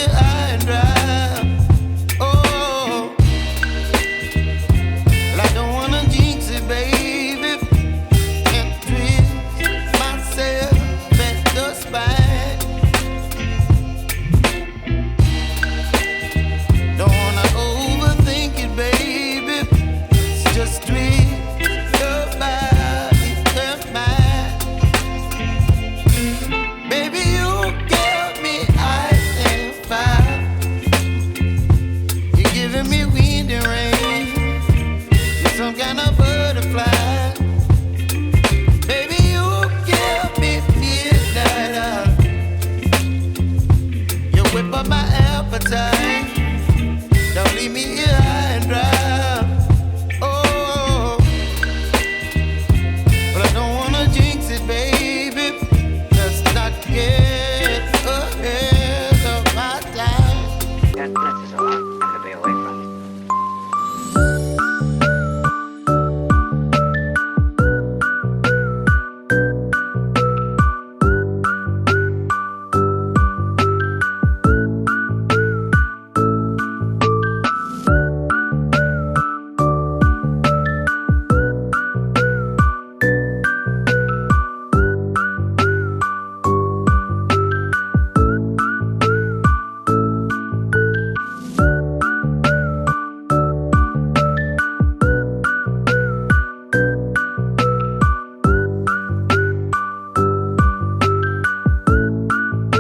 high and dry. Oh, well, I don't wanna jinx it, baby, and twist myself at the spine. Don't wanna overthink it, baby. It's just twist your body and mine. Baby, you give me ice and fire. You're giving me wind and rain. You're some kind of butterfly. Baby, you give me midnight. You whip up my appetite.